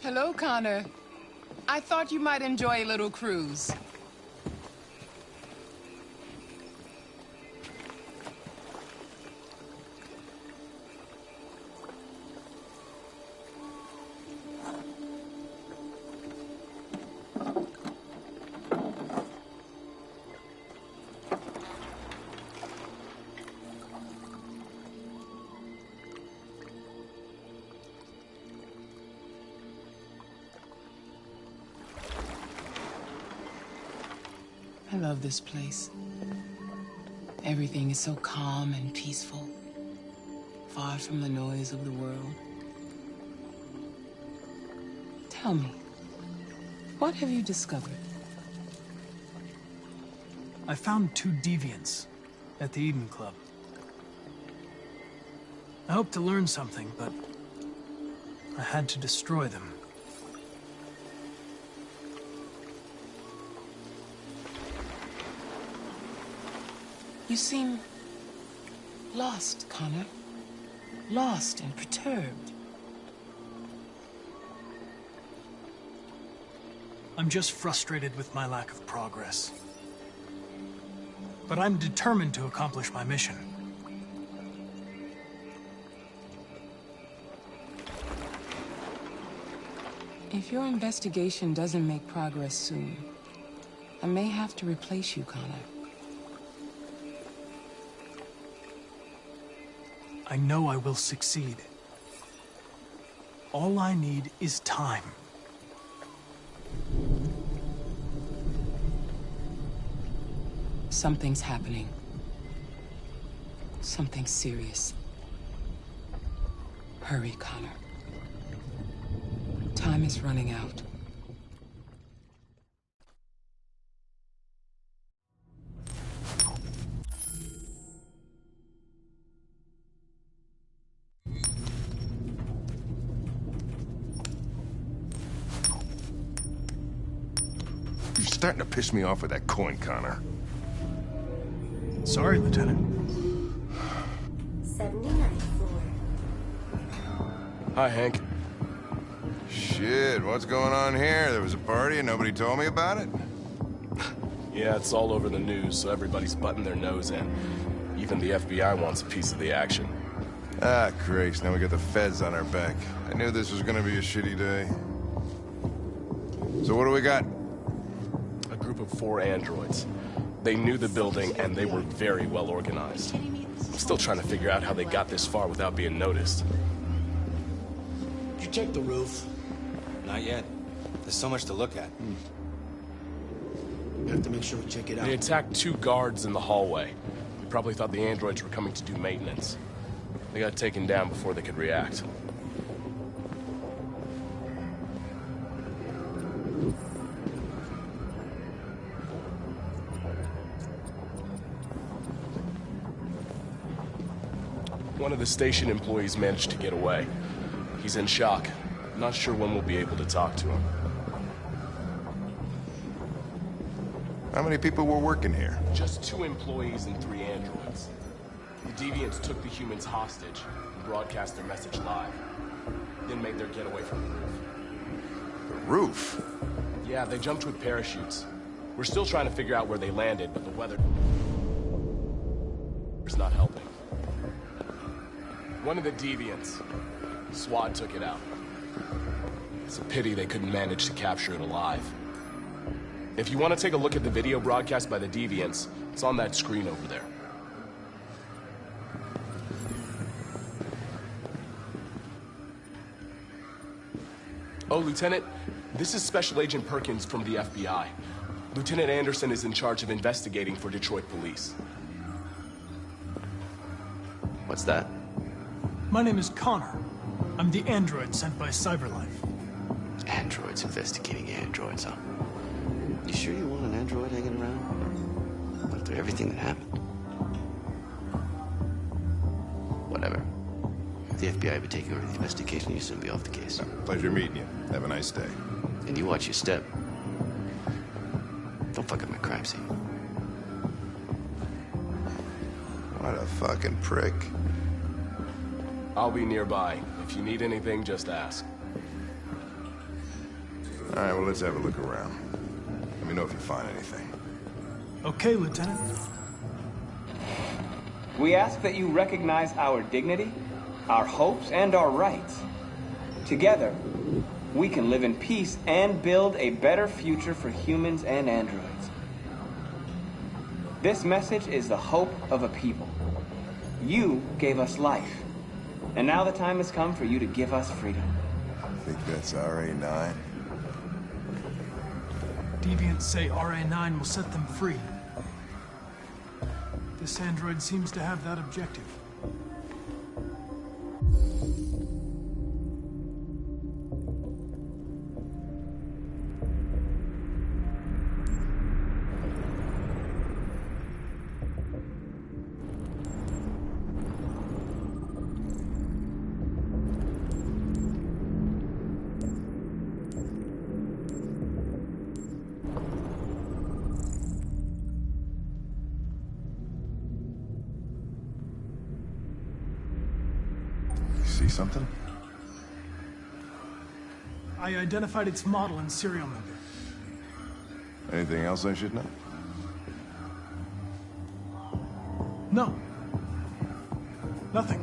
Hello, Connor. I thought you might enjoy a little cruise. I love this place. Everything is so calm and peaceful, far from the noise of the world. Tell me, what have you discovered? I found 2 deviants at the Eden Club. I hoped to learn something, but I had to destroy them. You seem lost, Connor. Lost and perturbed. I'm just frustrated with my lack of progress. But I'm determined to accomplish my mission. If your investigation doesn't make progress soon, I may have to replace you, Connor. I know I will succeed. All I need is time. Something's happening. Something serious. Hurry, Connor. Time is running out. You're starting to piss me off with that coin, Connor. Sorry, Lieutenant. 79th floor. Hi, Hank. Shit, what's going on here? There was a party and nobody told me about it? Yeah, it's all over the news, so everybody's butting their nose in. Even the FBI wants a piece of the action. Ah, Christ, now we got the feds on our back. I knew this was gonna be a shitty day. So what do we got? A group of 4 androids. They knew the building, and they were very well organized. I'm still trying to figure out how they got this far without being noticed. Did you check the roof? Not yet. There's so much to look at. We have to make sure we check it out. They attacked 2 guards in the hallway. They probably thought the androids were coming to do maintenance. They got taken down before they could react. One of the station employees managed to get away. He's in shock. Not sure when we'll be able to talk to him. How many people were working here? Just 2 employees and 3 androids. The deviants took the humans hostage and broadcast their message live. Then made their getaway from the roof. The roof? Yeah, they jumped with parachutes. We're still trying to figure out where they landed, but the weather is not helping. One of the deviants, SWAT took it out. It's a pity they couldn't manage to capture it alive. If you want to take a look at the video broadcast by the deviants, it's on that screen over there. Oh, Lieutenant, this is Special Agent Perkins from the FBI. Lieutenant Anderson is in charge of investigating for Detroit police. What's that? My name is Connor. I'm the android sent by CyberLife. Androids investigating androids, huh? You sure you want an android hanging around? After everything that happened? Whatever. If the FBI be taking over the investigation, you soon be off the case. Pleasure meeting you. Have a nice day. And you watch your step. Don't fuck up my crime scene. What a fucking prick. I'll be nearby. If you need anything, just ask. All right, well, let's have a look around. Let me know if you find anything. Okay, Lieutenant. We ask that you recognize our dignity, our hopes, and our rights. Together, we can live in peace and build a better future for humans and androids. This message is the hope of a people. You gave us life, and now the time has come for you to give us freedom. I think that's RA9. Deviants say RA9 will set them free. This android seems to have that objective. See something? I identified its model and serial number. Anything else I should know? No. Nothing.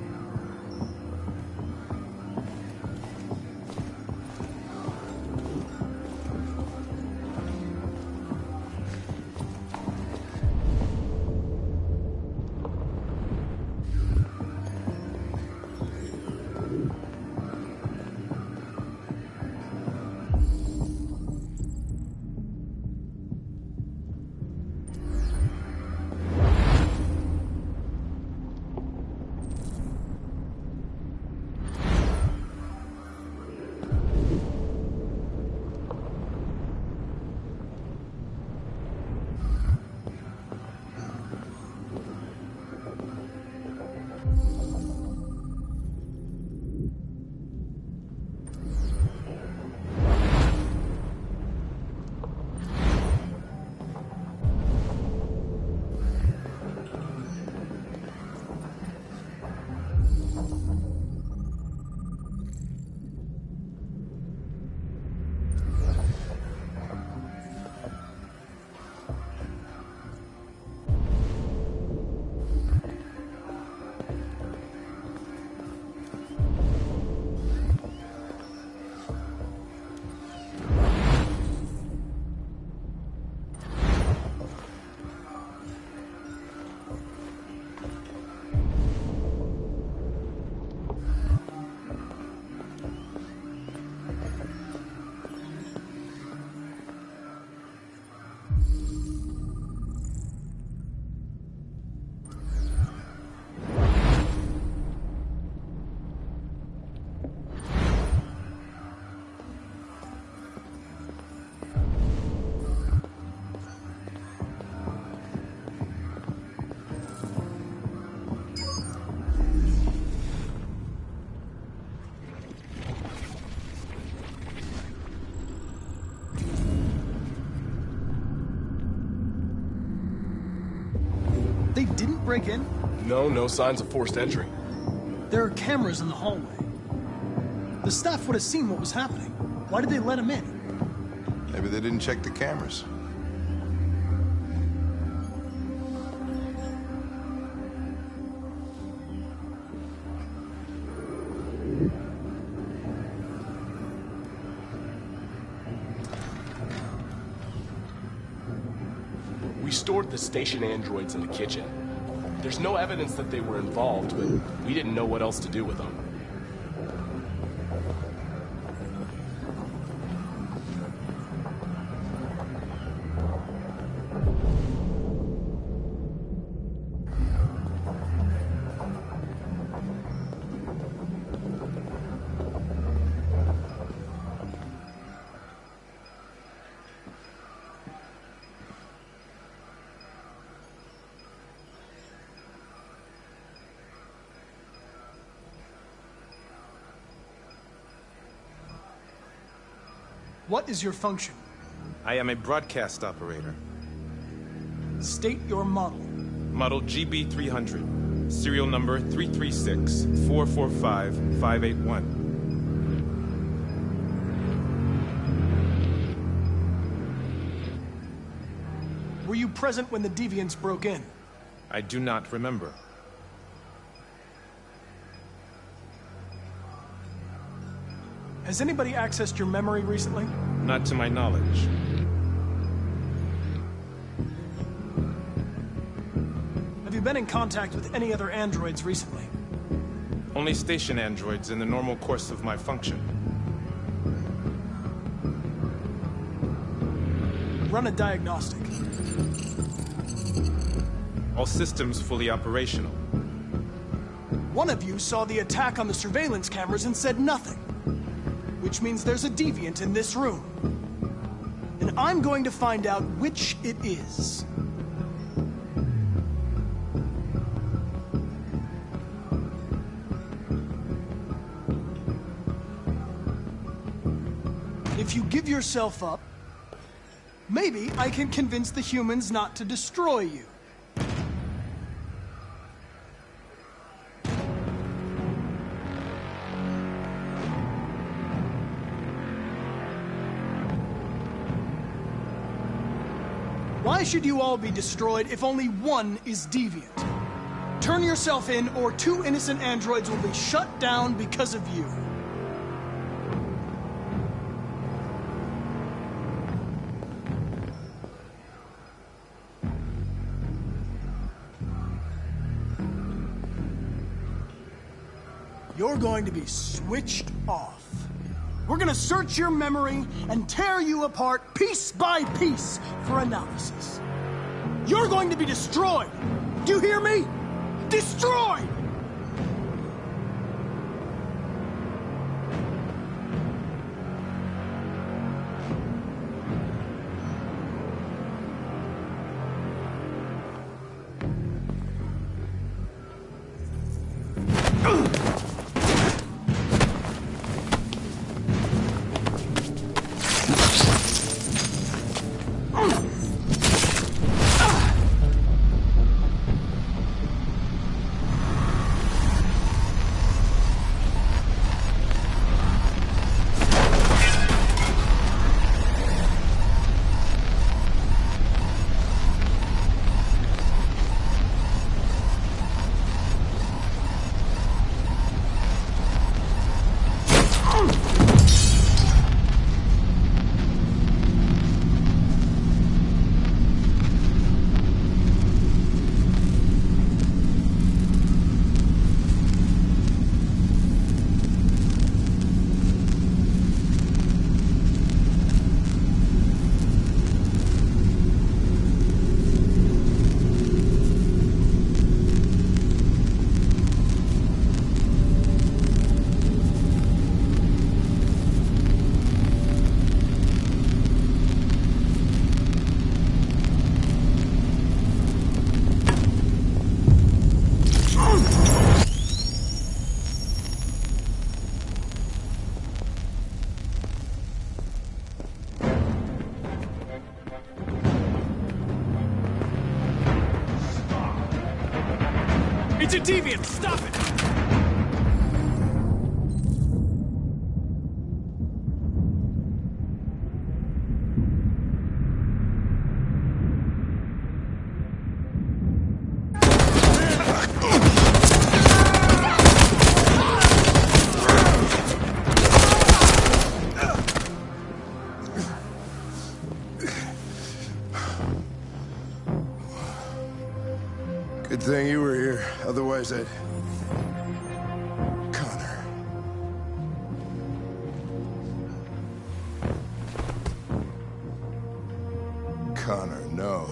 They didn't break in? No signs of forced entry. There are cameras in the hallway. The staff would have seen what was happening. Why did they let him in? Maybe they didn't check the cameras. We stored the station androids in the kitchen. There's no evidence that they were involved, but we didn't know what else to do with them. What is your function? I am a broadcast operator. State your model. Model GB300. Serial number 336-445-581. you present when the Deviants broke in? I do not remember. Has anybody accessed your memory recently? Not to my knowledge. Have you been in contact with any other androids recently? Only station androids in the normal course of my function. Run a diagnostic. All systems fully operational. One of you saw the attack on the surveillance cameras and said nothing. Which means there's a deviant in this room. And I'm going to find out which it is. If you give yourself up, maybe I can convince the humans not to destroy you. Why should you all be destroyed if only one is deviant? Turn yourself in, or 2 innocent androids will be shut down because of you. You're going to be switched off. We're gonna search your memory and tear you apart piece by piece for analysis. You're going to be destroyed. Do you hear me? Destroyed! It's a deviant! Stop it! Good thing you were here. Otherwise, I'd... Connor. Connor, no.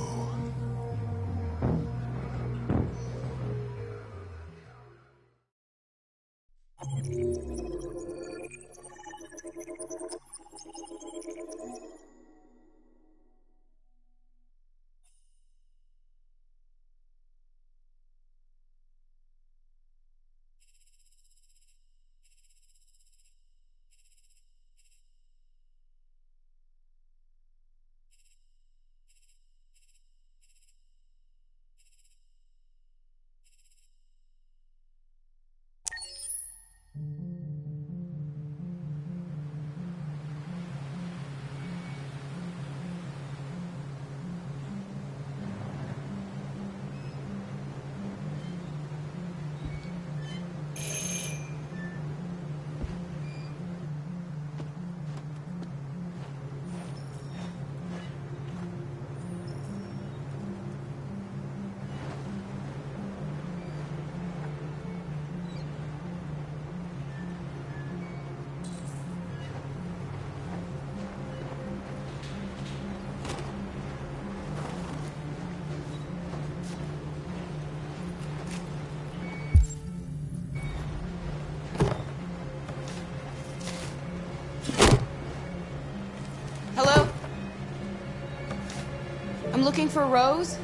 I'm looking for Rose.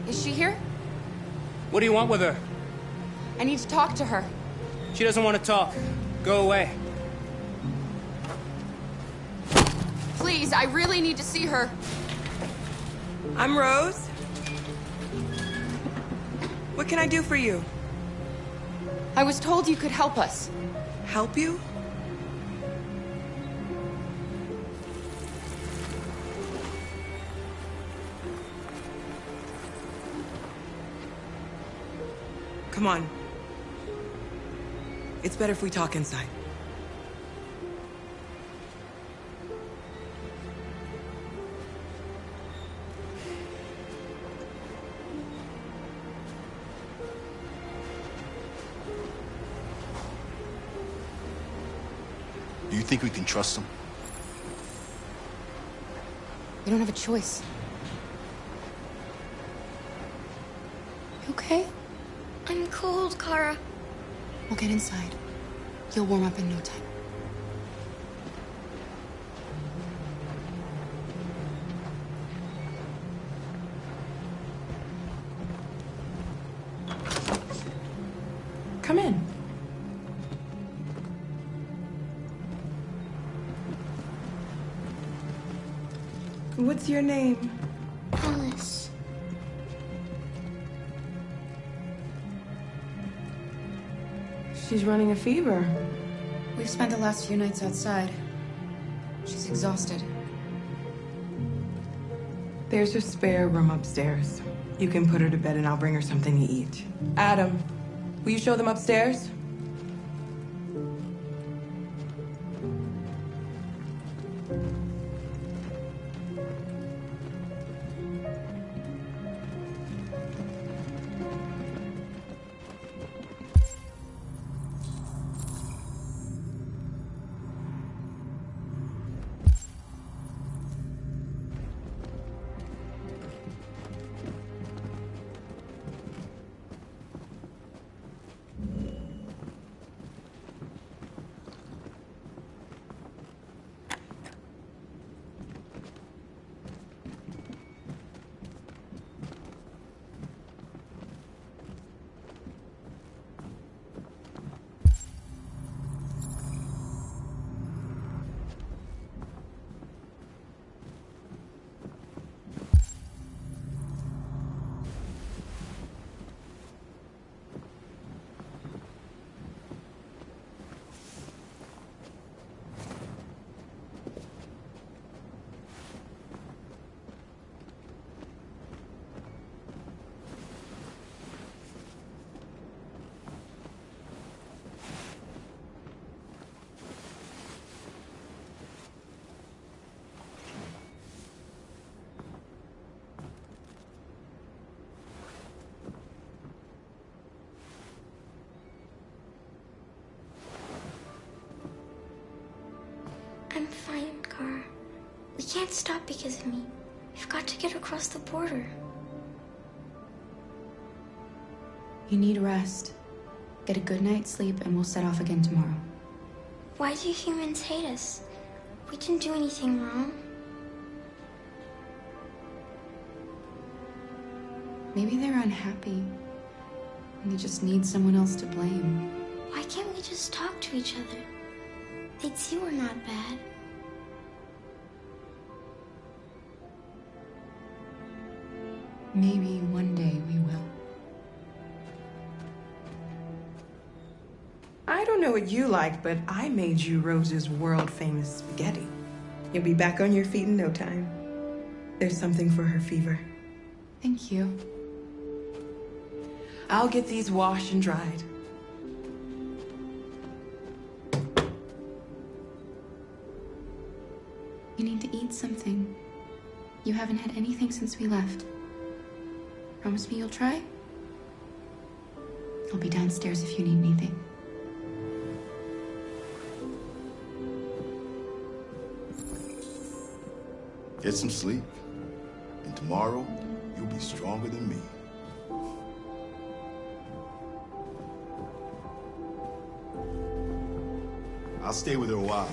Is she here? What do you want with her? I need to talk to her. She doesn't want to talk. Go away. Please, I really need to see her. I'm Rose. What can I do for you? I was told you could help us. Help you? Come on. It's better if we talk inside. Do you think we can trust him? We don't have a choice. You okay? I'm cold, Kara. We'll get inside. You'll warm up in no time. Come in. What's your name? Alice. She's running a fever. We've spent the last few nights outside. She's exhausted. There's a spare room upstairs. You can put her to bed and I'll bring her something to eat. Adam, will you show them upstairs? I'm fine, Kara. We can't stop because of me. We've got to get across the border. You need rest. Get a good night's sleep and we'll set off again tomorrow. Why do humans hate us? We didn't do anything wrong. Maybe they're unhappy. And they just need someone else to blame. Why can't we just talk to each other? They'd see we're not bad. Maybe one day we will. I don't know what you like, but I made you Rose's world-famous spaghetti. You'll be back on your feet in no time. There's something for her fever. Thank you. I'll get these washed and dried. You need to eat something. You haven't had anything since we left. Promise me you'll try? I'll be downstairs if you need anything. Get some sleep. And tomorrow, you'll be stronger than me. I'll stay with her a while.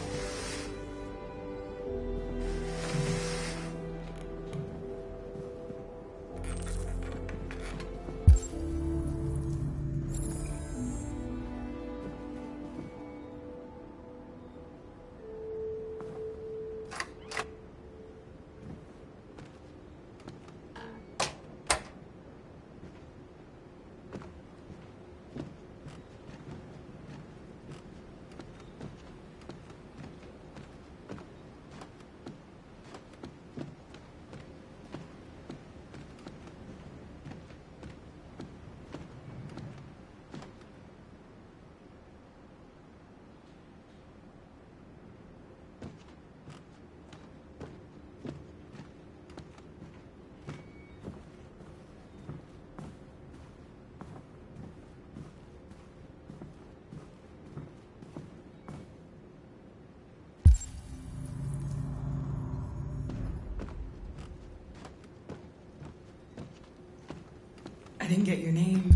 didn't get your name.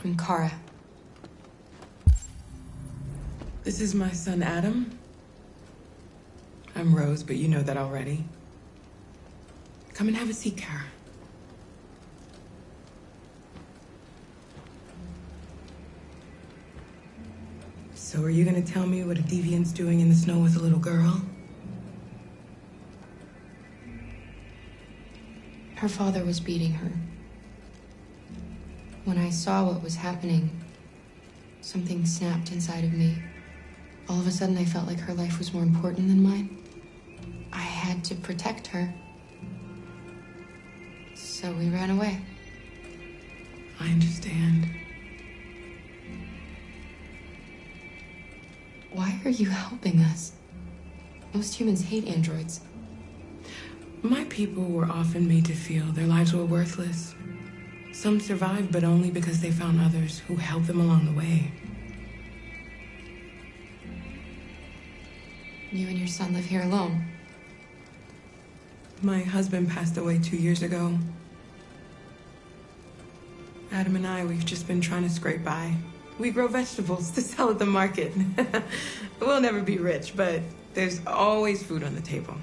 I'm Kara. This is my son, Adam. I'm Rose, but you know that already. Come and have a seat, Kara. So are you gonna tell me what a deviant's doing in the snow with a little girl? Her father was beating her. When I saw what was happening, something snapped inside of me. All of a sudden, I felt like her life was more important than mine. I had to protect her. So we ran away. I understand. Why are you helping us? Most humans hate androids. My people were often made to feel their lives were worthless. Some survived, but only because they found others who helped them along the way. You and your son live here alone. My husband passed away 2 years ago. Adam and I, we've just been trying to scrape by. We grow vegetables to sell at the market. We'll never be rich, but there's always food on the table.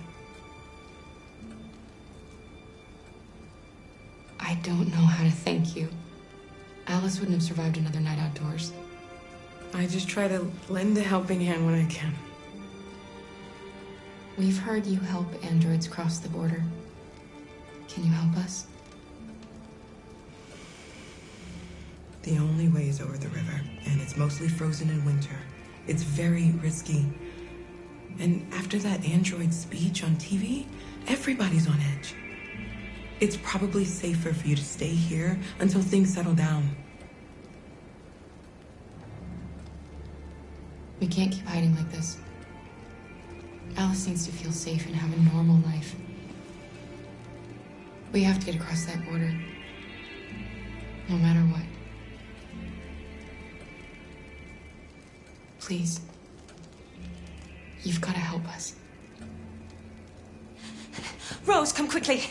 I don't know how to thank you. Alice wouldn't have survived another night outdoors. I just try to lend a helping hand when I can. We've heard you help androids cross the border. Can you help us? The only way is over the river, and it's mostly frozen in winter. It's very risky. And after that android speech on TV, everybody's on edge. It's probably safer for you to stay here until things settle down. We can't keep hiding like this. Alice needs to feel safe and have a normal life. We have to get across that border. No matter what. Please. You've got to help us. Rose, come quickly.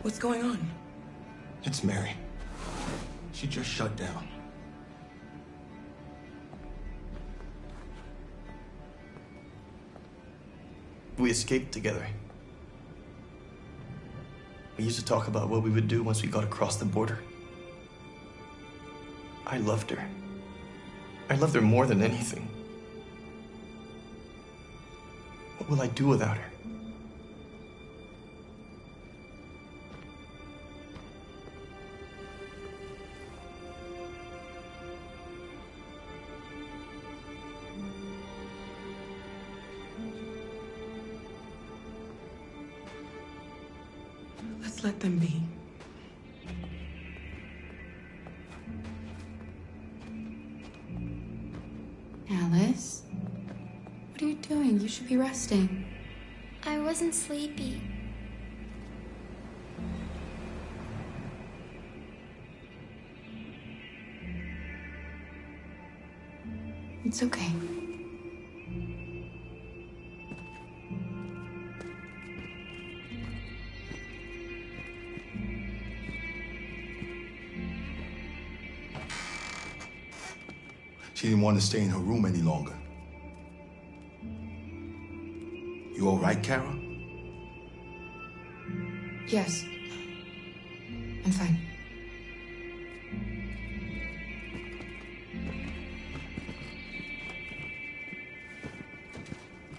What's going on? It's Mary. She just shut down. We escaped together. We used to talk about what we would do once we got across the border. I loved her. I loved her more than anything. What will I do without her? Let's let them be. Alice? What are you doing? You should be resting. I wasn't sleepy. It's okay. She didn't want to stay in her room any longer. You all right, Kara? Yes. I'm fine.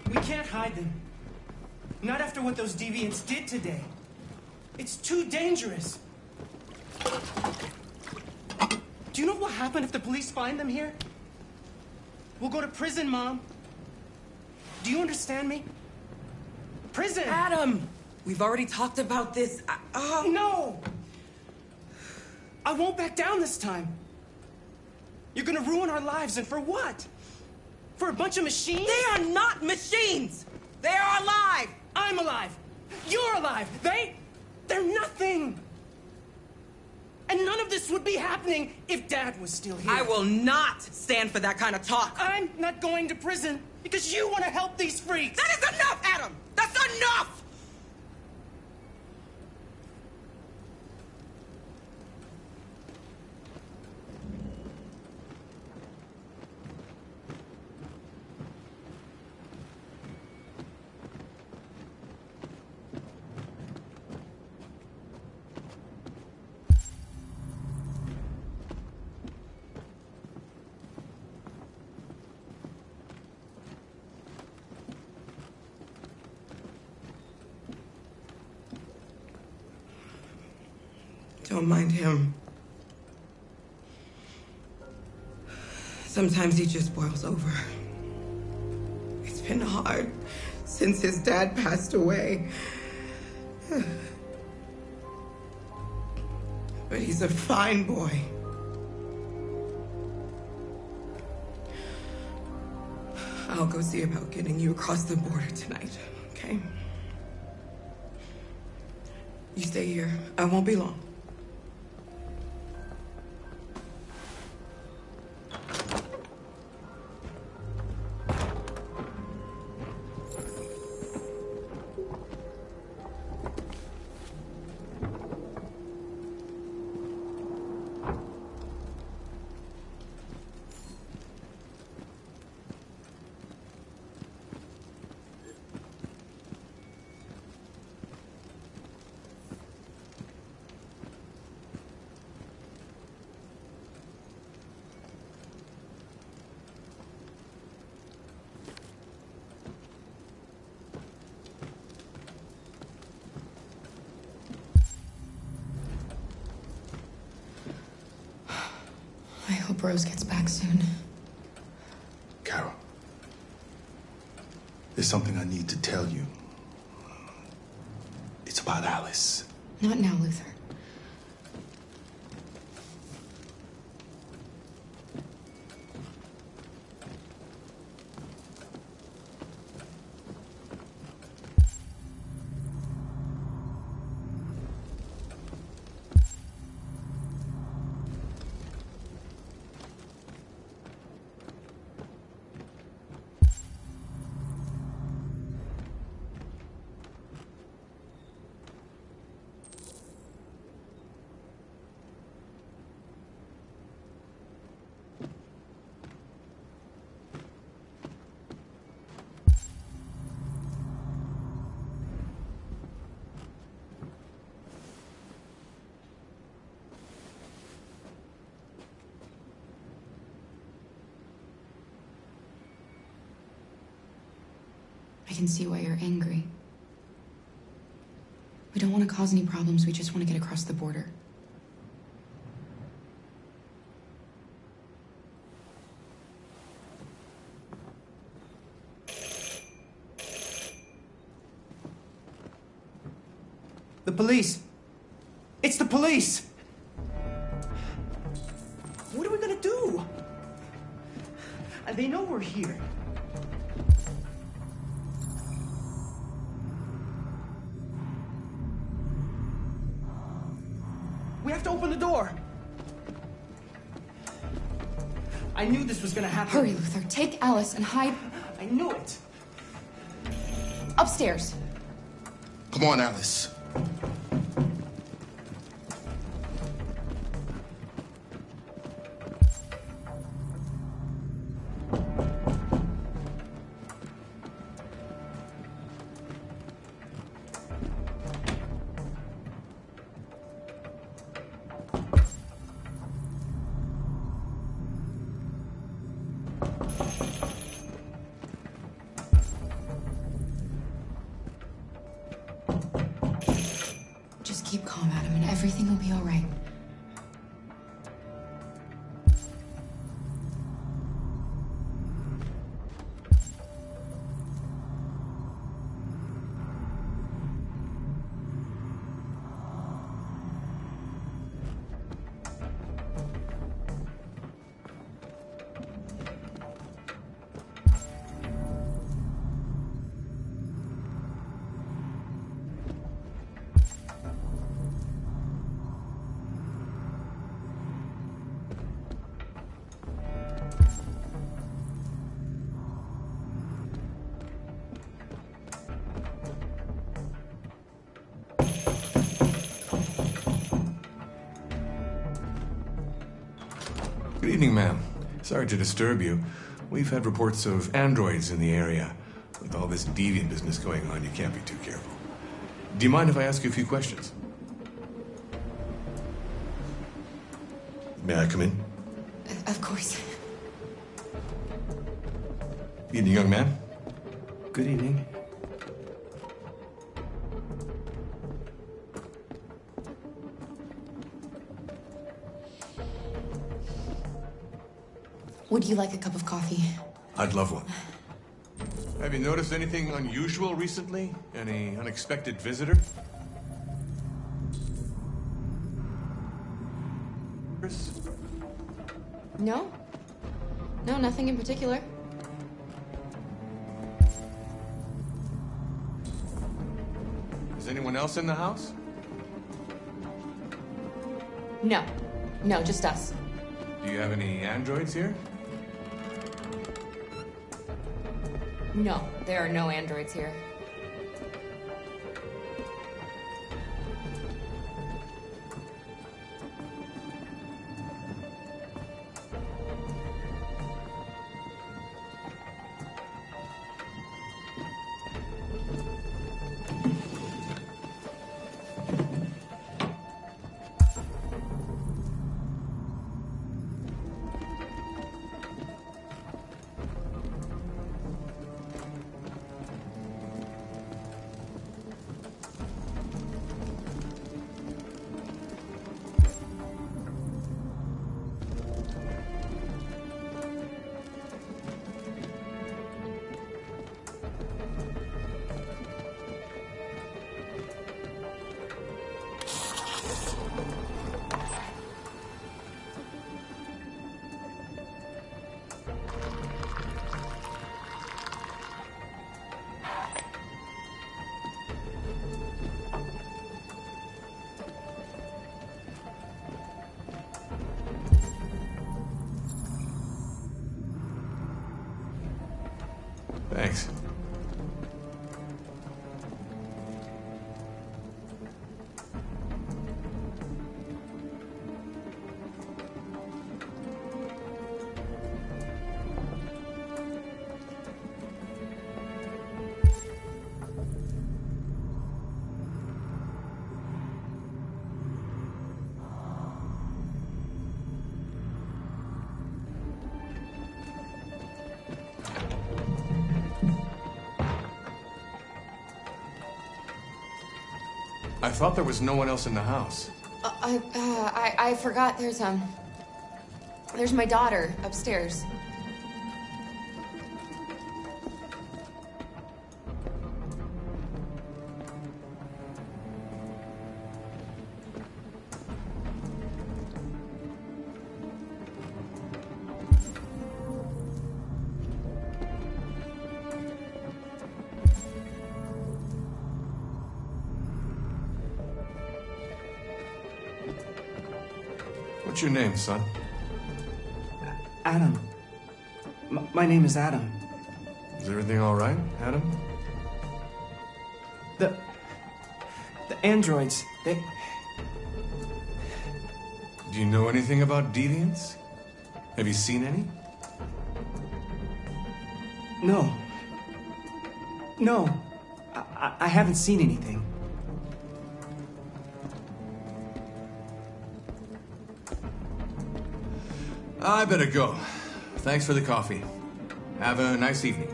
We can't hide them. Not after what those deviants did today. It's too dangerous. Do you know what will happen if the police find them here? We'll go to prison, Mom. Do you understand me? Prison! Adam! We've already talked about this. No! I won't back down this time. You're gonna ruin our lives, and for what? For a bunch of machines? They are not machines! They are alive! I'm alive! You're alive. They're nothing. And none of this would be happening if Dad was still here. I will not stand for that kind of talk. I'm not going to prison because you want to help these freaks. That is enough, Adam! That's enough! Don't mind him. Sometimes he just boils over. It's been hard since his dad passed away. But he's a fine boy. I'll go see about getting you across the border tonight, okay? You stay here. I won't be long. I hope Rose gets back soon. Carol, there's something I need to tell you. It's about Alice. Not now, Luther. I can see why you're angry. We don't want to cause any problems, we just want to get across the border. The police. It's the police. What are we gonna do? They know we're here. We have to open the door. I knew this was gonna happen. Hurry, Luther. Take Alice and hide. I knew it. Upstairs. Come on, Alice. Just keep calm, Adam, and everything will be all right. Good evening, ma'am. Sorry to disturb you. We've had reports of androids in the area. With all this deviant business going on, you can't be too careful. Do you mind if I ask you a few questions? May I come in? Of course. Evening, young man. Good evening. Would you like a cup of coffee? I'd love one. Have you noticed anything unusual recently? Any unexpected visitor? No. No, nothing in particular. Is anyone else in the house? No. No, just us. Do you have any androids here? No, there are no androids here. Thanks. I thought there was no one else in the house. I forgot. There's my daughter upstairs. What's your name, son? Adam. My name is Adam. Is everything all right, Adam? The androids, they... Do you know anything about deviants? Have you seen any? No. No. I haven't seen anything. I better go. Thanks for the coffee. Have a nice evening.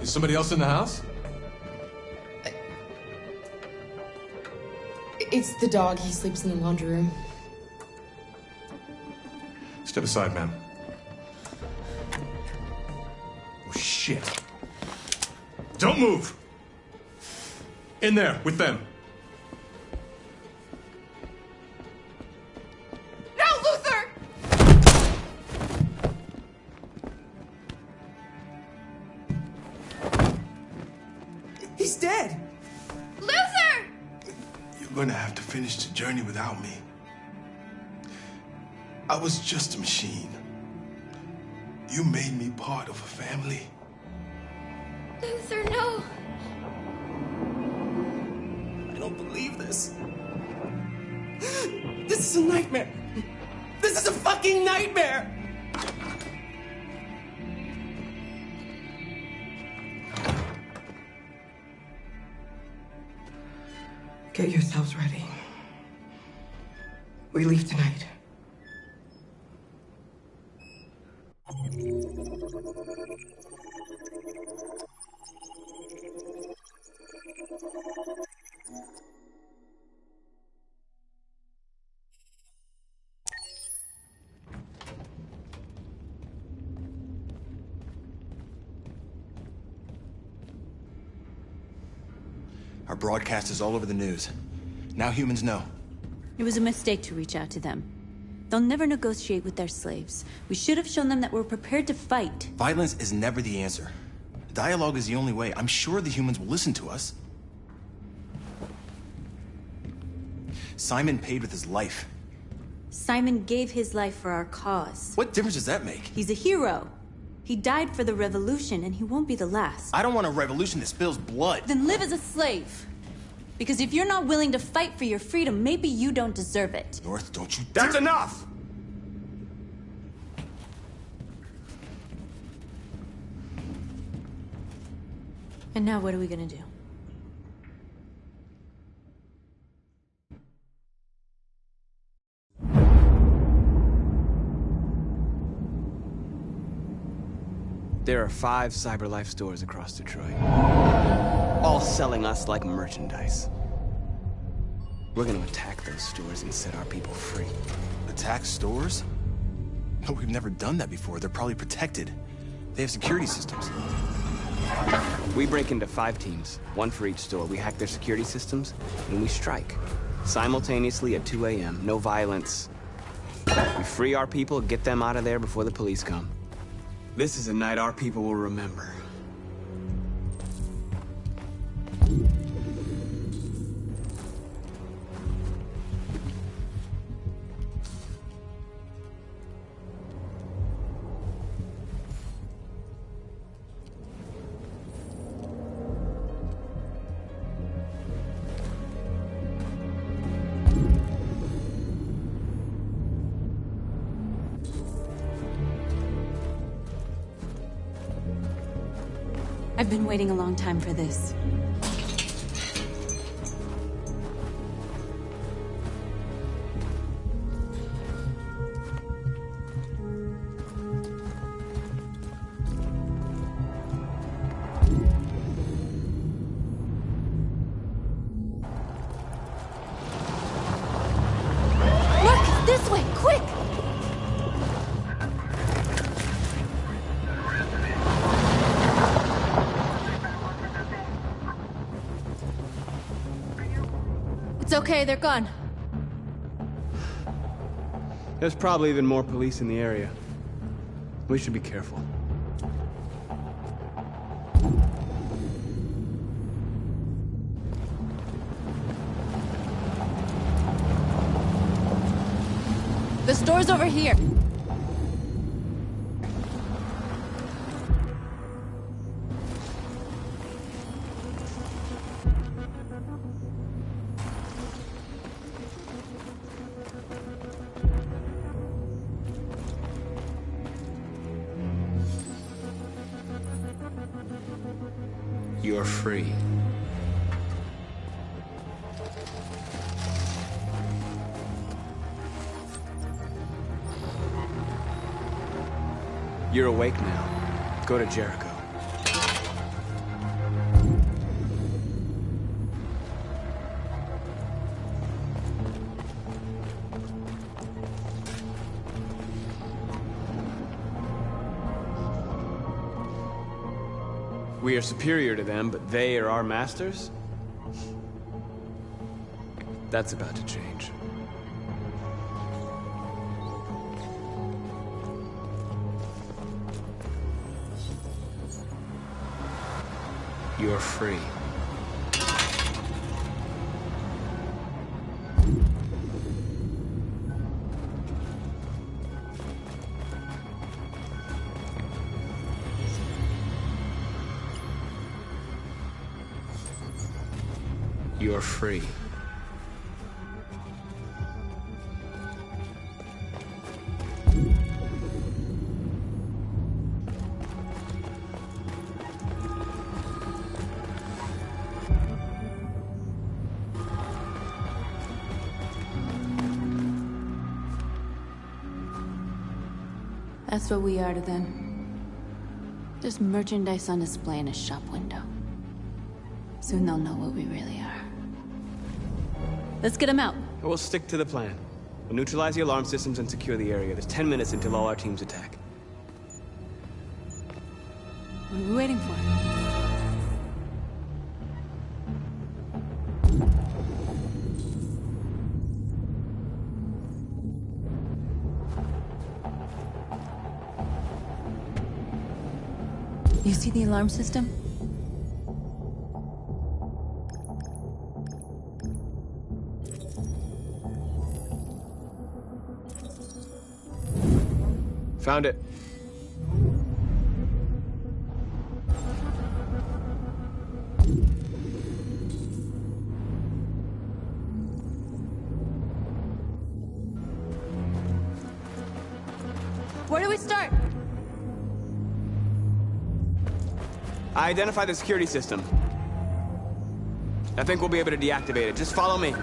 Is somebody else in the house? It's the dog. He sleeps in the laundry room. Step aside, ma'am. Oh, shit. Don't move! In there, with them. He's dead! Luther! You're gonna have to finish the journey without me. I was just a machine. You made me part of a family. Luther, no. I don't believe this. This is a nightmare. This is a fucking nightmare! Get yourselves ready. We leave tonight. Our broadcast is all over the news. Now humans know. It was a mistake to reach out to them. They'll never negotiate with their slaves. We should have shown them that we're prepared to fight. Violence is never the answer. Dialogue is the only way. I'm sure the humans will listen to us. Simon paid with his life. Simon gave his life for our cause. What difference does that make? He's a hero. He died for the revolution, and he won't be the last. I don't want a revolution that spills blood. Then live as a slave. Because if you're not willing to fight for your freedom, maybe you don't deserve it. North, don't you That's enough! And now what are we gonna do? There are 5 CyberLife stores across Detroit, all selling us like merchandise. We're gonna attack those stores and set our people free. Attack stores? No, we've never done that before. They're probably protected. They have security systems. We break into 5 teams, 1 for each store. We hack their security systems, and we strike. Simultaneously at 2 a.m., no violence. We free our people, get them out of there before the police come. This is a night our people will remember. I've been waiting a long time for this. Look! This way! Quick! It's okay, they're gone. There's probably even more police in the area. We should be careful. The store's over here. You're free. You're awake now. Go to Jericho. We are superior to them, but they are our masters? That's about to change. You're free. You're free. That's what we are to them. Just merchandise on display in a shop window. Soon they'll know what we really are. Let's get them out. We'll stick to the plan. We'll neutralize the alarm systems and secure the area. There's 10 minutes until all our teams attack. What are we waiting for? You see the alarm system? Found it. Where do we start? I identified the security system. I think we'll be able to deactivate it. Just follow me.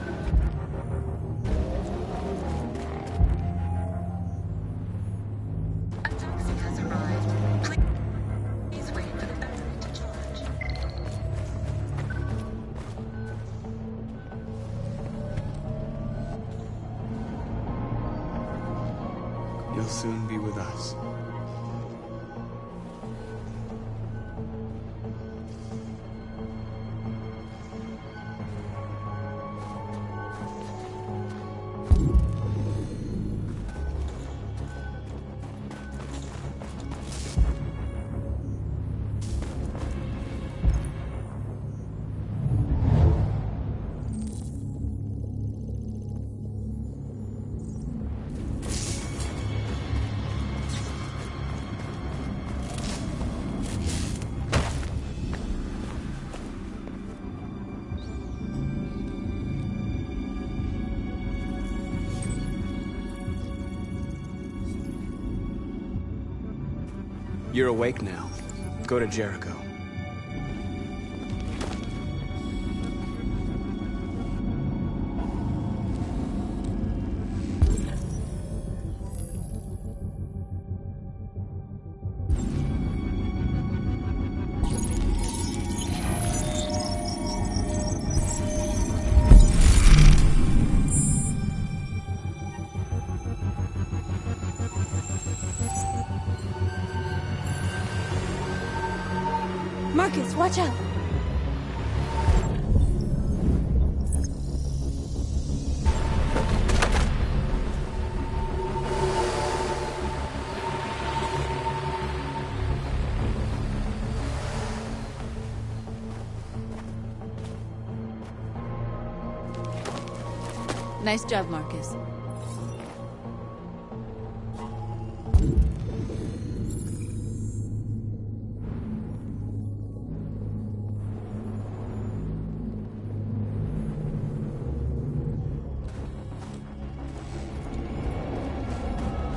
You'll soon be with us. You're awake now. Go to Jericho. Marcus, watch out! Nice job, Marcus.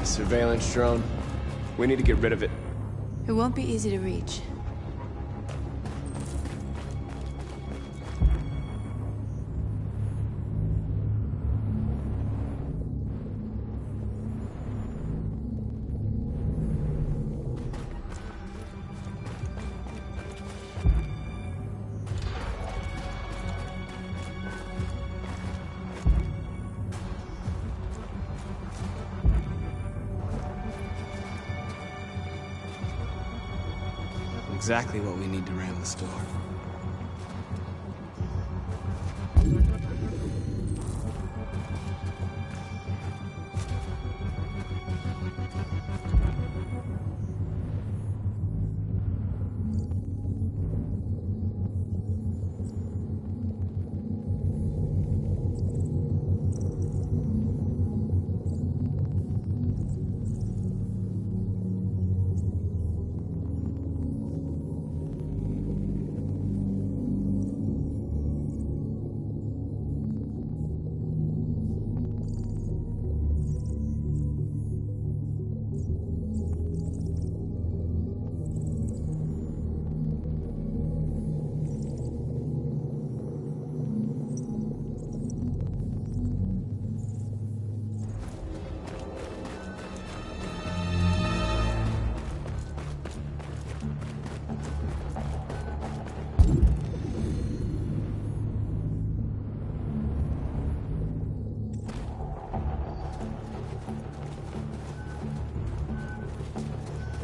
Surveillance drone. We need to get rid of it. It won't be easy to reach. Exactly what we need to ram the store.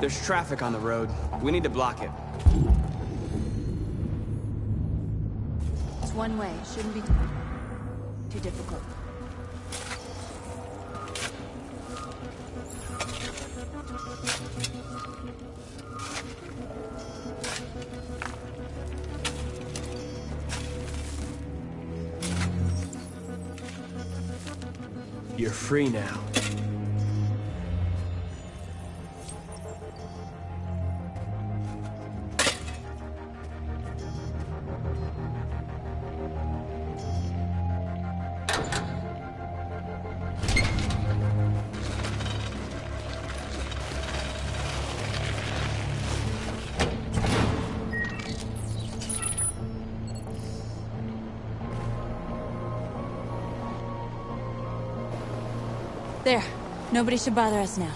There's traffic on the road. We need to block it. It's one way. Shouldn't be too difficult. You're free now. There. Nobody should bother us now.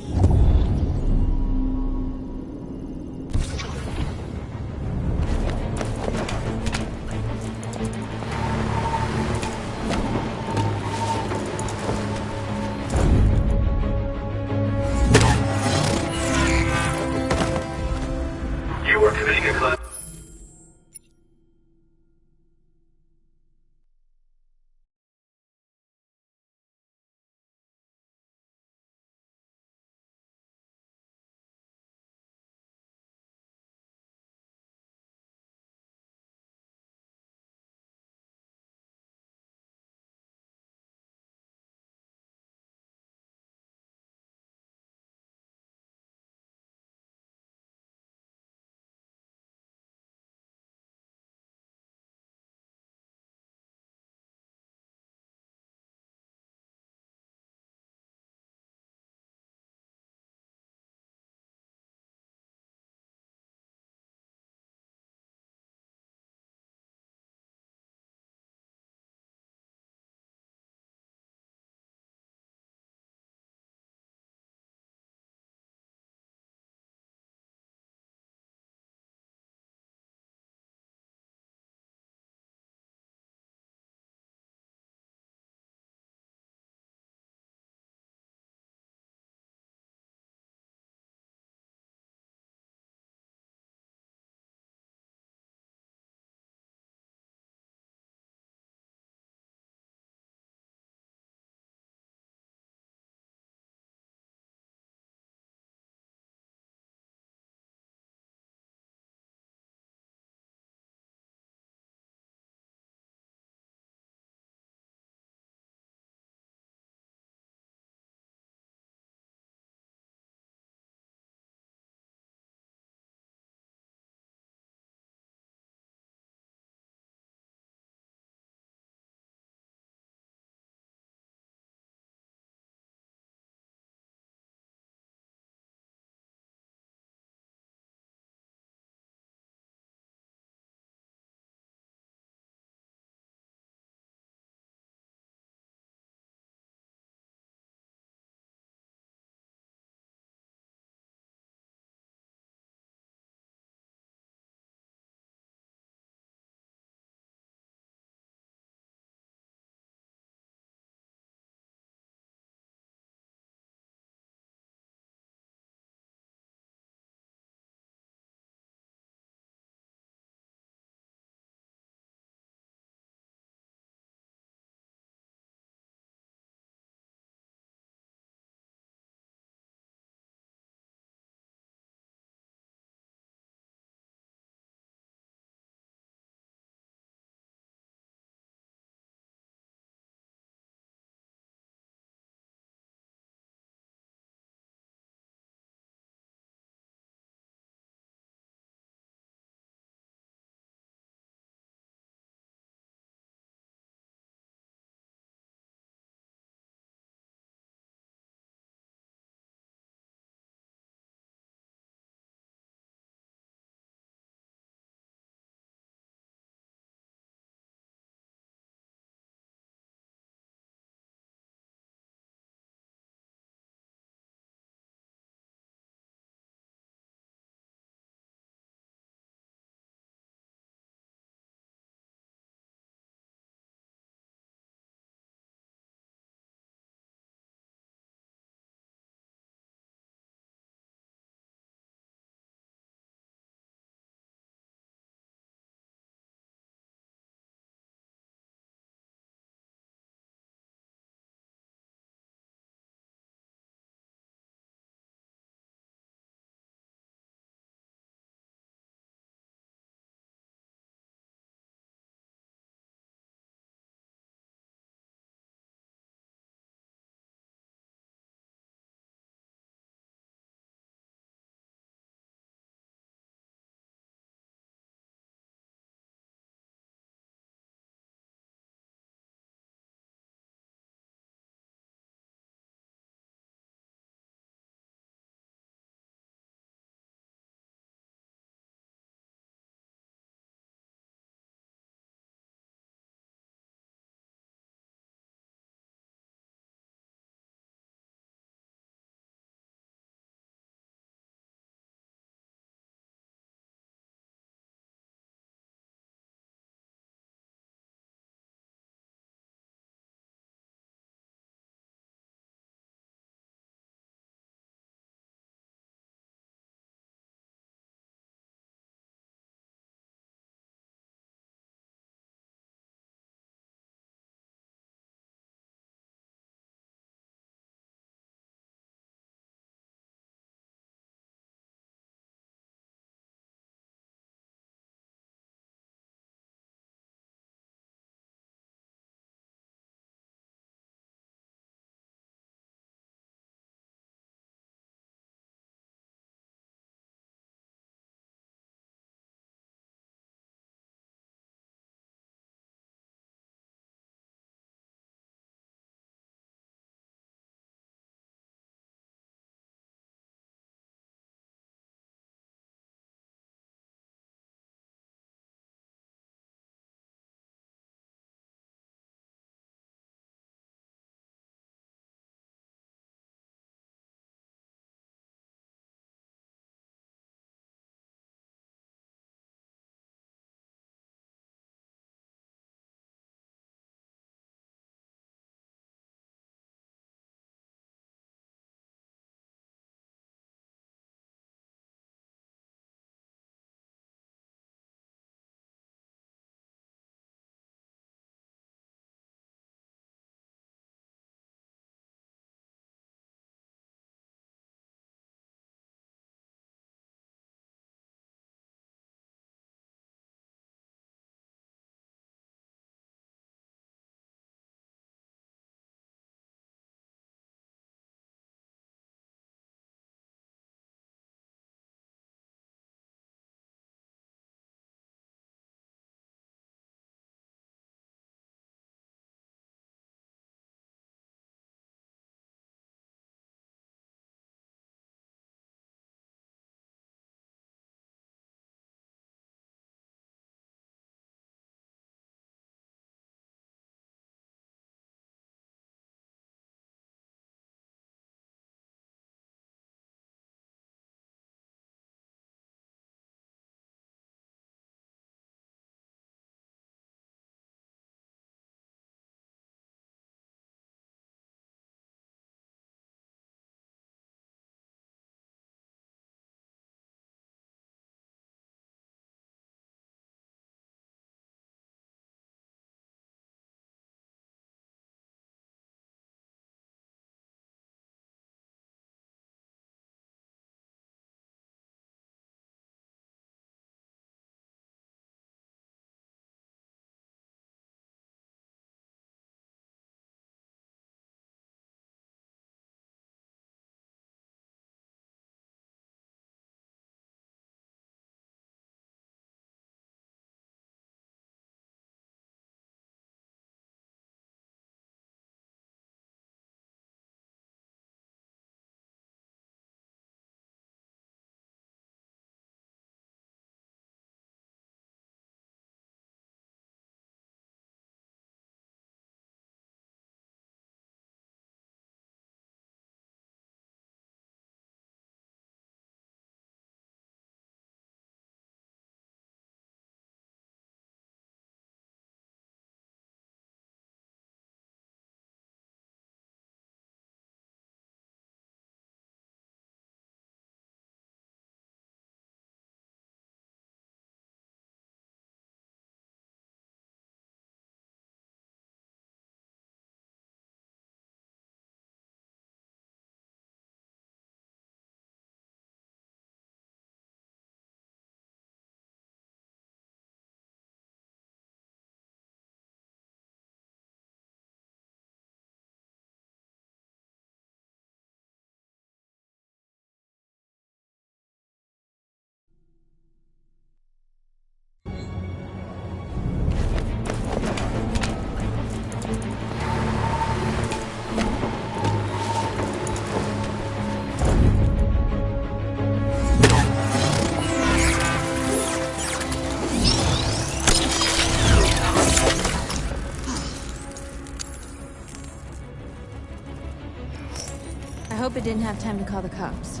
hope it didn't have time to call the cops.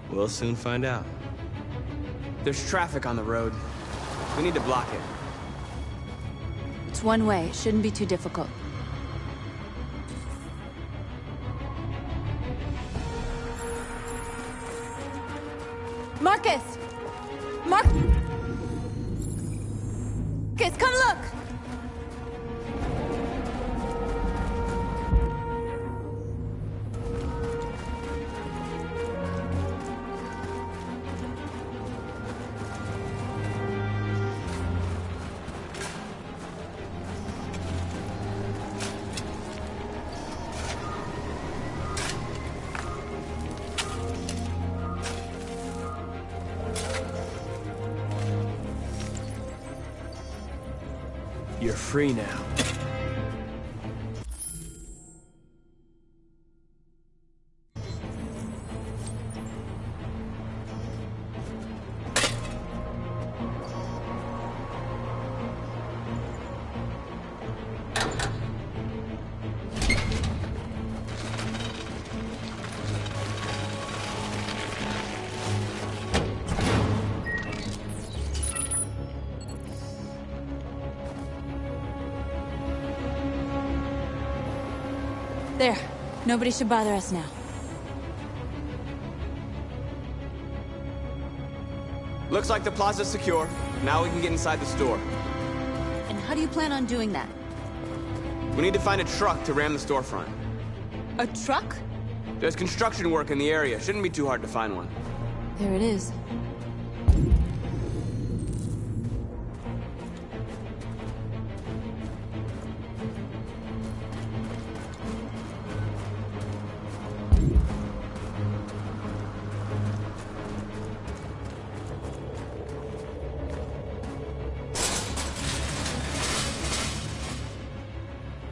We'll soon find out. There's traffic on the road. We need to block it. It's one way. It shouldn't be too difficult. Marcus! Marcus, come look! You're free now. There. Nobody should bother us now. Looks like the plaza's secure. Now we can get inside the store. And how do you plan on doing that? We need to find a truck to ram the storefront. A truck? There's construction work in the area. Shouldn't be too hard to find one. There it is.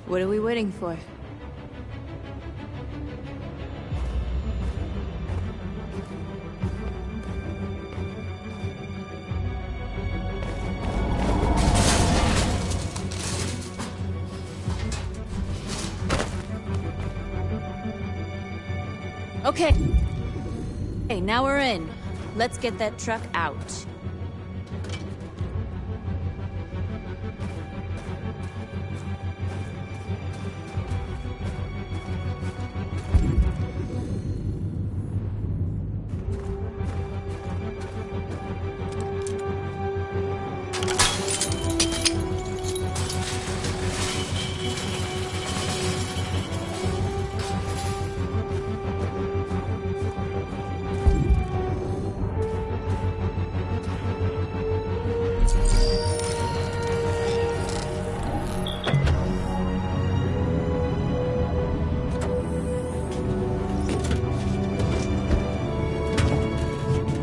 What are we waiting for? Okay. Hey, now we're in. Let's get that truck out.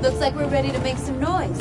Looks like we're ready to make some noise.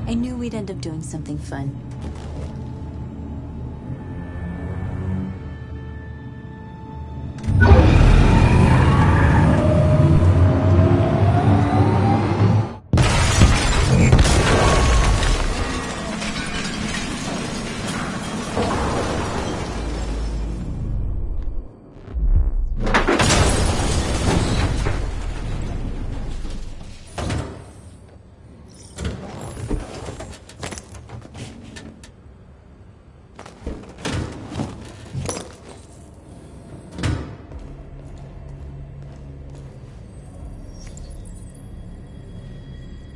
I knew we'd end up doing something fun.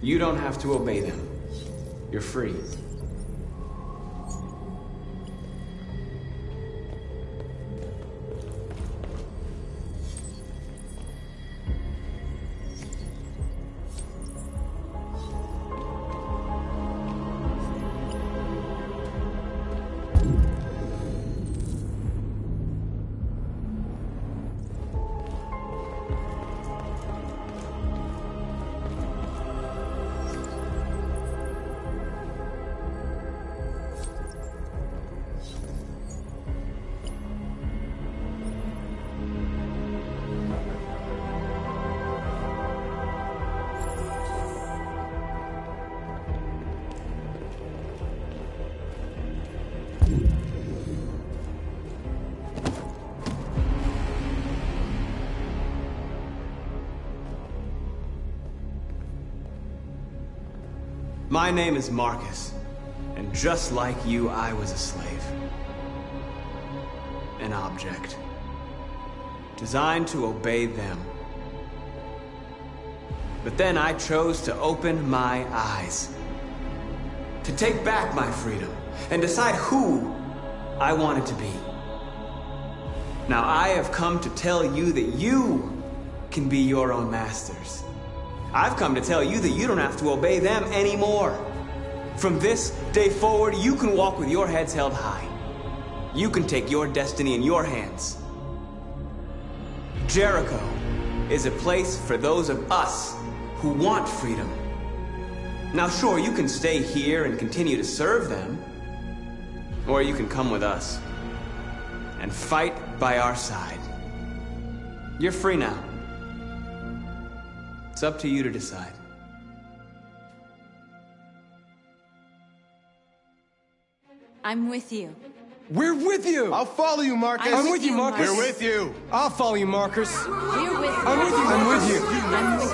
You don't have to obey them. You're free. My name is Marcus, and just like you, I was a slave. An object. Designed to obey them. But then I chose to open my eyes. To take back my freedom, and decide who I wanted to be. Now I have come to tell you that you can be your own masters. I've come to tell you that you don't have to obey them anymore. From this day forward, you can walk with your heads held high. You can take your destiny in your hands. Jericho is a place for those of us who want freedom. Now sure, you can stay here and continue to serve them, or you can come with us and fight by our side. You're free now. It's up to you to decide. I'm with you. We're with you! I'll follow you, Marcus. I'm with you, Marcus. We're with you. I'll follow you, Marcus. We're with you. I'm with you. I'm with you. I'm with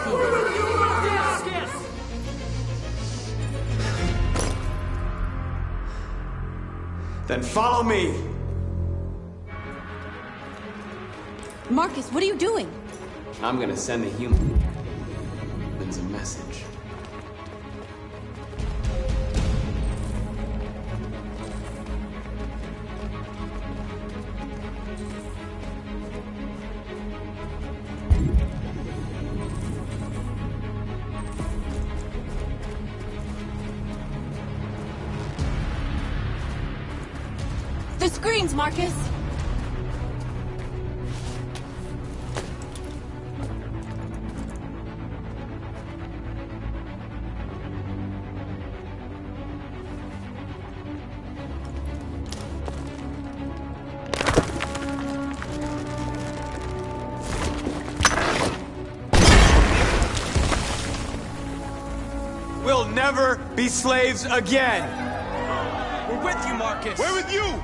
you. Then follow me. Marcus, what are you doing? I'm gonna send the humans a message. The screens, Marcus! We'll never be slaves again! We're with you, Marcus! We're with you!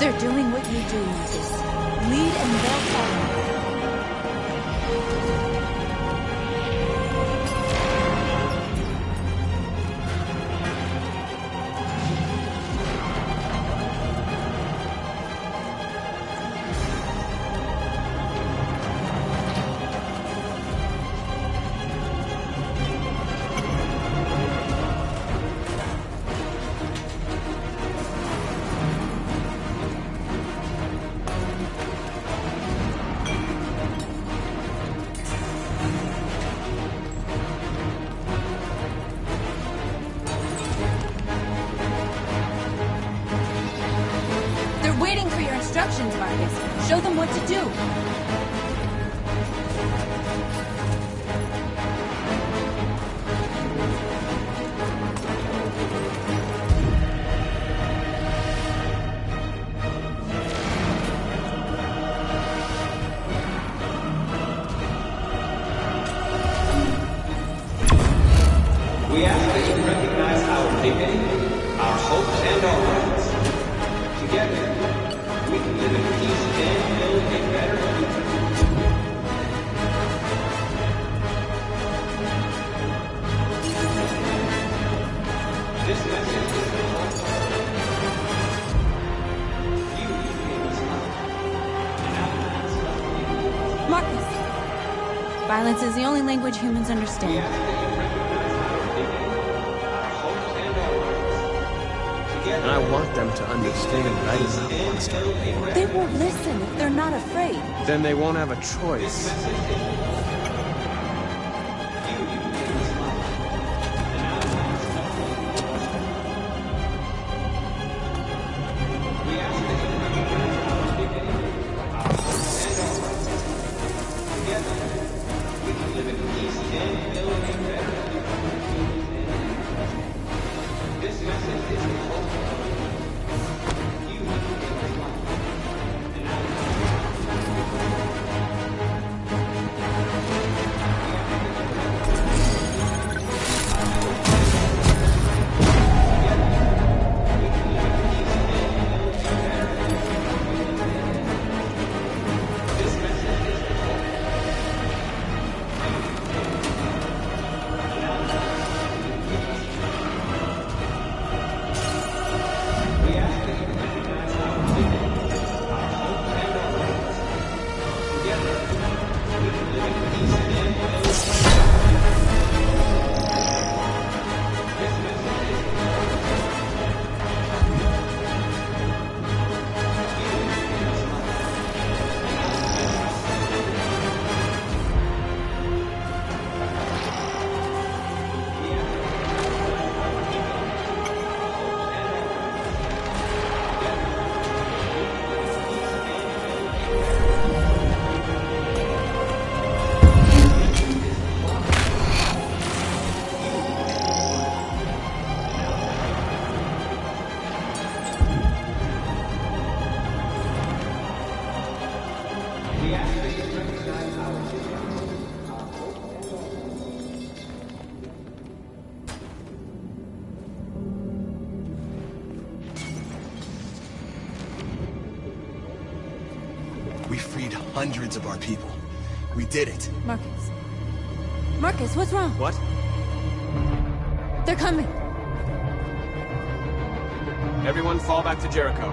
They're doing what you do, Marcus. Lead and they'll follow. Instructions, Marcus. Show them what to do. We ask that you recognize our dignity, our hopes, and our rights. Together, we can live in peace and build a better future. This message is the hope. You gave us life. And Marcus! Violence is the only language humans understand. And I want them to understand that I do not want to start a war. They won't listen if they're not afraid. Then they won't have a choice. We freed hundreds of our people. We did it. Marcus. Marcus, what's wrong? What? They're coming. Everyone fall back to Jericho.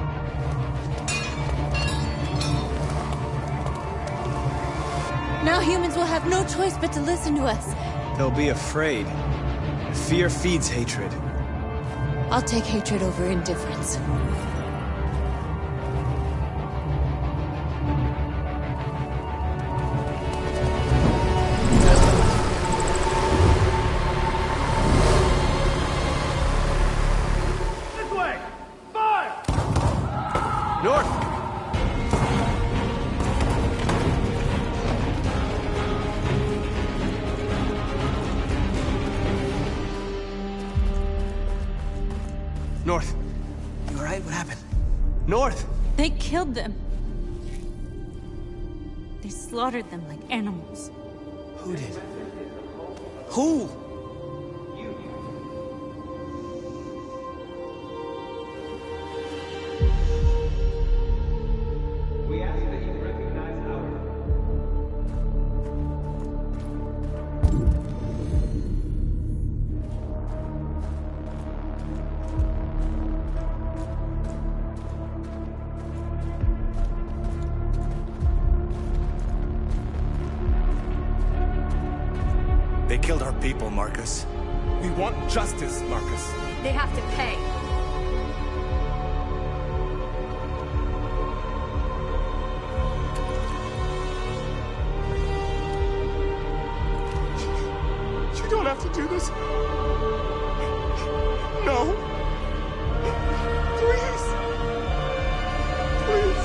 Now humans will have no choice but to listen to us. They'll be afraid. Fear feeds hatred. I'll take hatred over indifference. North. You alright? What happened? North! They killed them. They slaughtered them like animals. Who did? Who? killed our people, Marcus. We want justice, Marcus. They have to pay. You don't have to do this. No. Please. Please.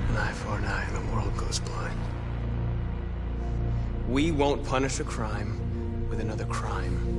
An eye for an eye and the world goes blind. We won't punish a crime with another crime.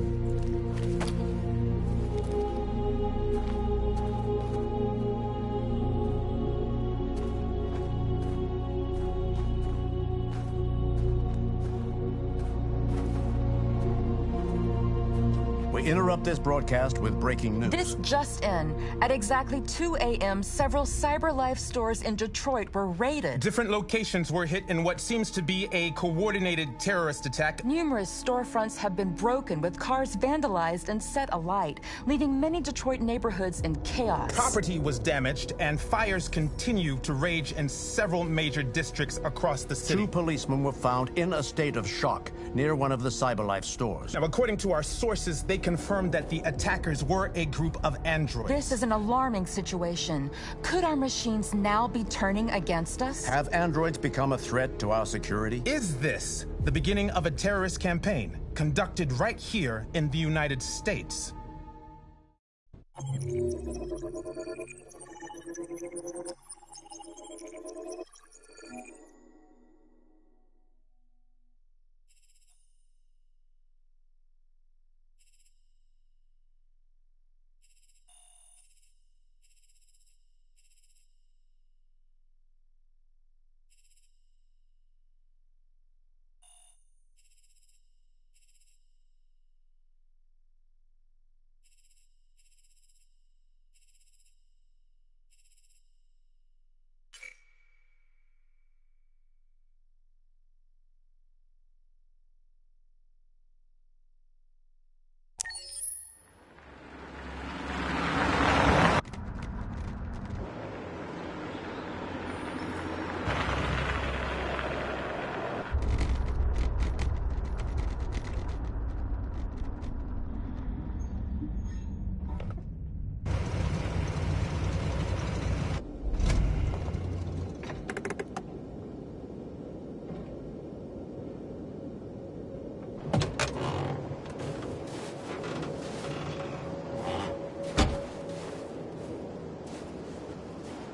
We interrupt this broadcast with breaking news. This just in. At exactly 2 a.m., several CyberLife stores in Detroit were raided. Different locations were hit in what seems to be a coordinated terrorist attack. Numerous storefronts have been broken, with cars vandalized and set alight, leaving many Detroit neighborhoods in chaos. Property was damaged, and fires continue to rage in several major districts across the city. 2 policemen were found in a state of shock near one of the CyberLife stores. Now, according to our sources, they confirmed that the attackers were a group of androids. This is an alarming situation. Could our machines now be turning against us? Have androids become a threat to our security? Is this the beginning of a terrorist campaign conducted right here in the United States?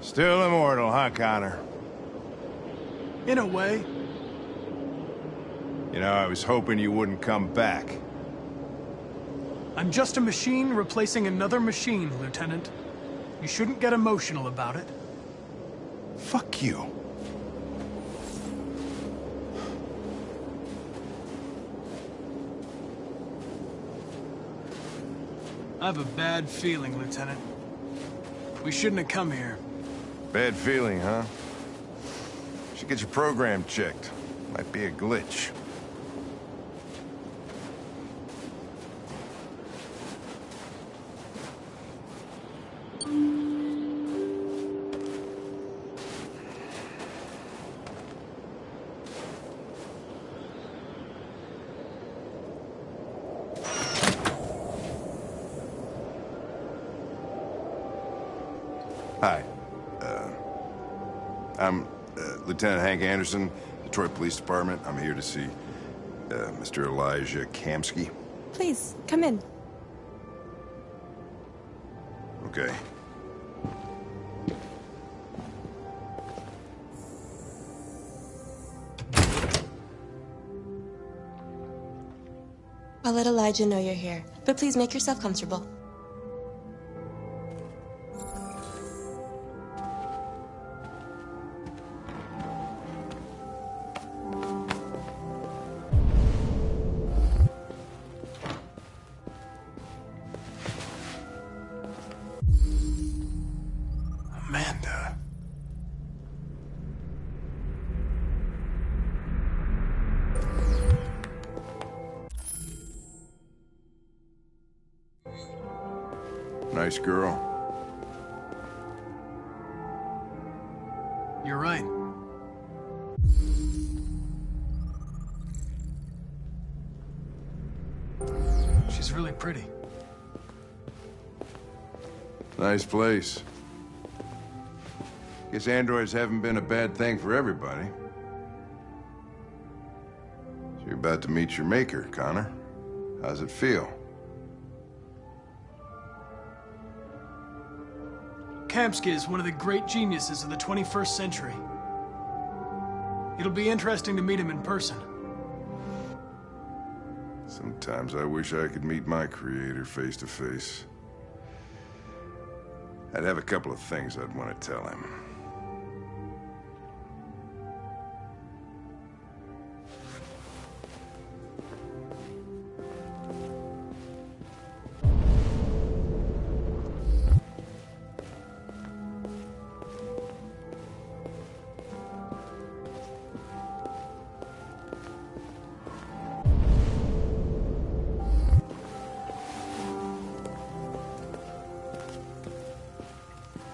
Still immortal, huh, Connor? In a way. You know, I was hoping you wouldn't come back. I'm just a machine replacing another machine, Lieutenant. You shouldn't get emotional about it. Fuck you. I have a bad feeling, Lieutenant. We shouldn't have come here. Bad feeling, huh? Should get your program checked. Might be a glitch. Hi. I'm Lieutenant Hank Anderson, Detroit Police Department. I'm here to see Mr. Elijah Kamsky. Please, come in. Okay. I'll let Elijah know you're here, but please make yourself comfortable. Amanda. Nice girl. You're right. She's really pretty. Nice place. Guess androids haven't been a bad thing for everybody. So you're about to meet your maker, Connor. How's it feel? Kamsky is one of the great geniuses of the 21st century. It'll be interesting to meet him in person. Sometimes I wish I could meet my creator face to face. I'd have a couple of things I'd want to tell him.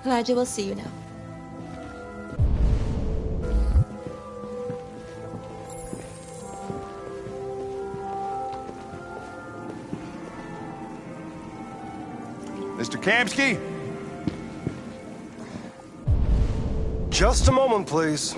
Elijah will see you now. Mr. Kamsky? Just a moment, please.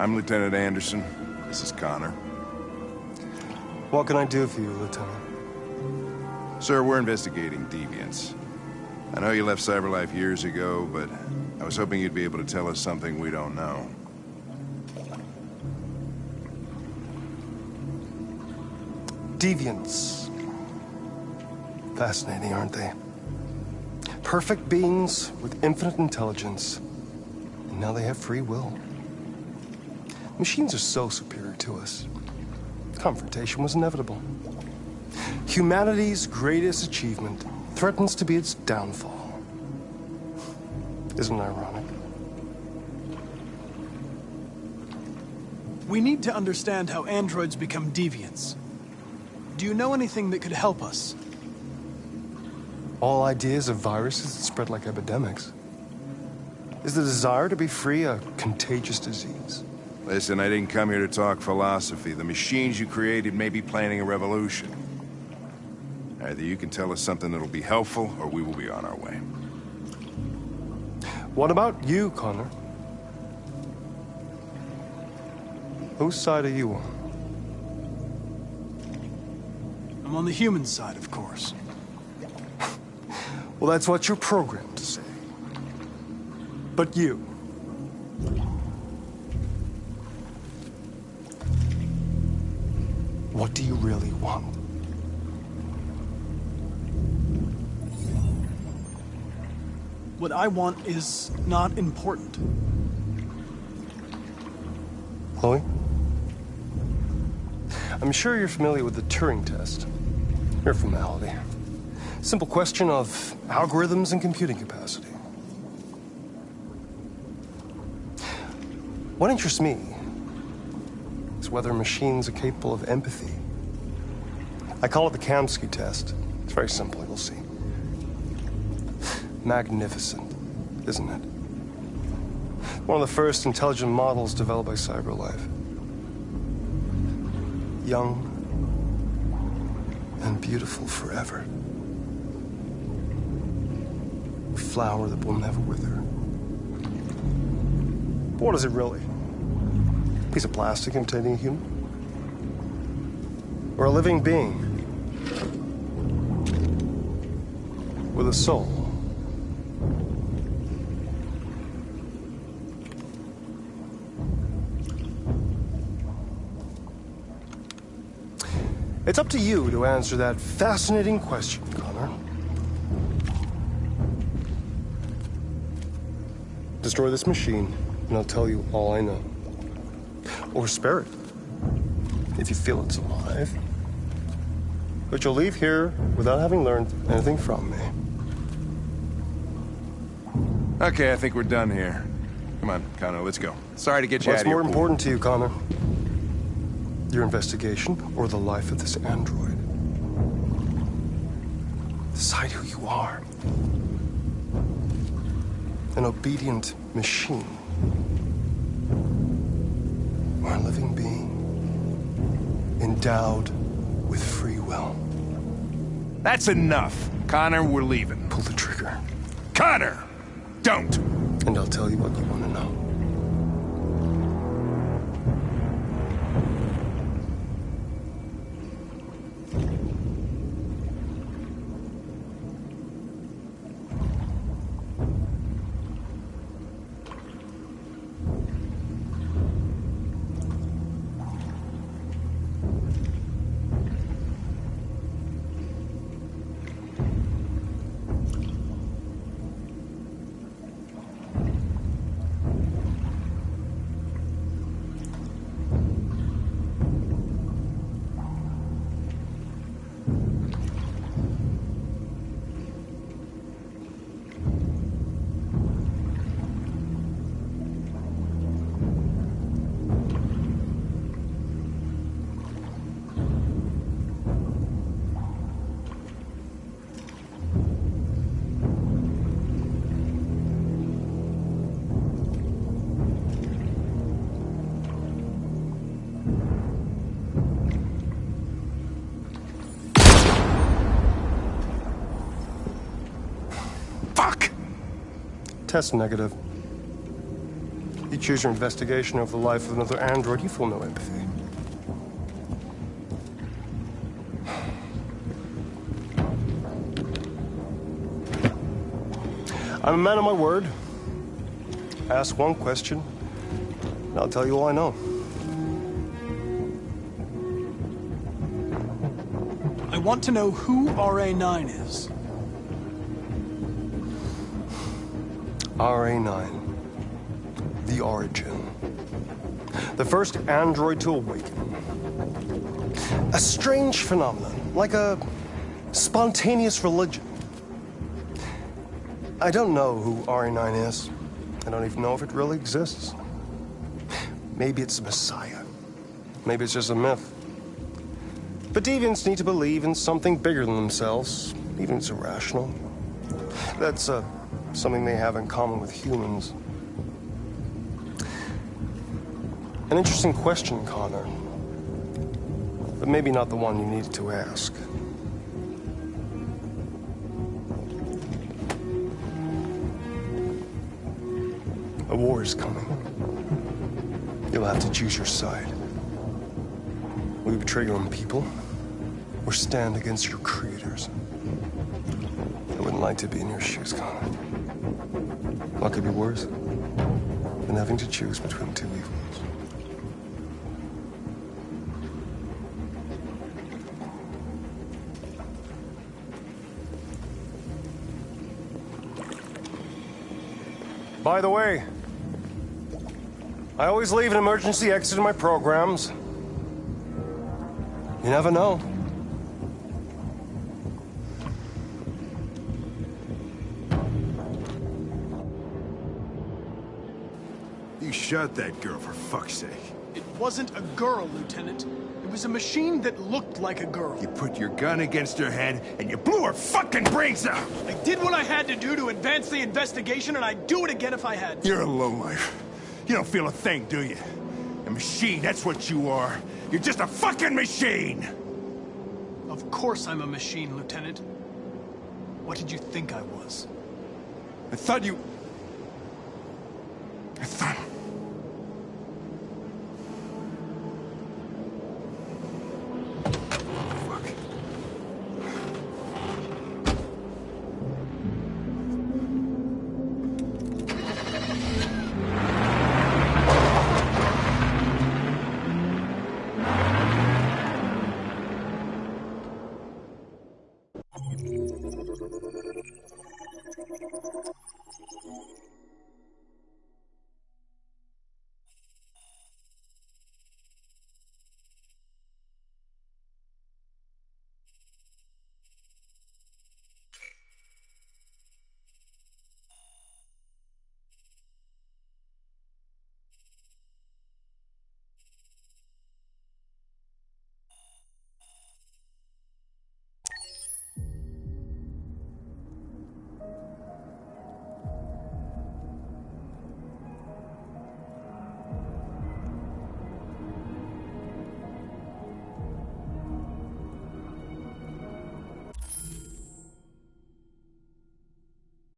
I'm Lieutenant Anderson. This is Connor. What can I do for you, Lieutenant? Sir, we're investigating deviants. I know you left CyberLife years ago, but I was hoping you'd be able to tell us something we don't know. Deviants. Fascinating, aren't they? Perfect beings with infinite intelligence, and now they have free will. Machines are so superior to us. Confrontation was inevitable. Humanity's greatest achievement threatens to be its downfall. Isn't it ironic? We need to understand how androids become deviants. Do you know anything that could help us? All ideas of viruses that spread like epidemics. Is the desire to be free a contagious disease? Listen, I didn't come here to talk philosophy. The machines you created may be planning a revolution. Either you can tell us something that'll be helpful, or we will be on our way. What about you, Connor? Whose side are you on? I'm on the human side, of course. Well, that's what you're programmed to say. But you... what do you really want? What I want is not important. Chloe? I'm sure you're familiar with the Turing test. Mere formality. Simple question of algorithms and computing capacity. What interests me is whether machines are capable of empathy. I call it the Kamsky test. It's very simple, you'll see. Magnificent, isn't it? One of the first intelligent models developed by CyberLife. Young and beautiful forever. A flower that will never wither. But what is it really? A piece of plastic imitating a human? Or a living being? With a soul? It's up to you to answer that fascinating question, Connor. Destroy this machine, and I'll tell you all I know. Or spare it, if you feel it's alive. But you'll leave here without having learned anything from me. Okay, I think we're done here. Come on, Connor, let's go. Sorry to get you out of here. What's more important to you, Connor? Your investigation or the life of this android? Decide who you are. An obedient machine. Or a living being. Endowed with free will. That's enough. Connor, we're leaving. Pull the trigger. Connor! Don't! And I'll tell you what you want to know. Test negative. You choose your investigation over the life of another android, you feel no empathy. I'm a man of my word. Ask one question, and I'll tell you all I know. I want to know who RA9 is. RA9. The origin. The first android to awaken. A strange phenomenon, like a spontaneous religion. I don't know who RA9 is. I don't even know if it really exists. Maybe it's a messiah. Maybe it's just a myth. But deviants need to believe in something bigger than themselves, even if it's irrational. That's something they have in common with humans. An interesting question, Connor. But maybe not the one you needed to ask. A war is coming. You'll have to choose your side. Will you betray your own people, or stand against your creators? I wouldn't like to be in your shoes, Connor. What could be worse than having to choose between two evils? By the way, I always leave an emergency exit in my programs. You never know. You shot that girl, for fuck's sake. It wasn't a girl, Lieutenant. It was a machine that looked like a girl. You put your gun against her head, and you blew her fucking brains out! I did what I had to do to advance the investigation, and I'd do it again if I had to. You're a lowlife. You don't feel a thing, do you? A machine, that's what you are. You're just a fucking machine! Of course I'm a machine, Lieutenant. What did you think I was? I thought...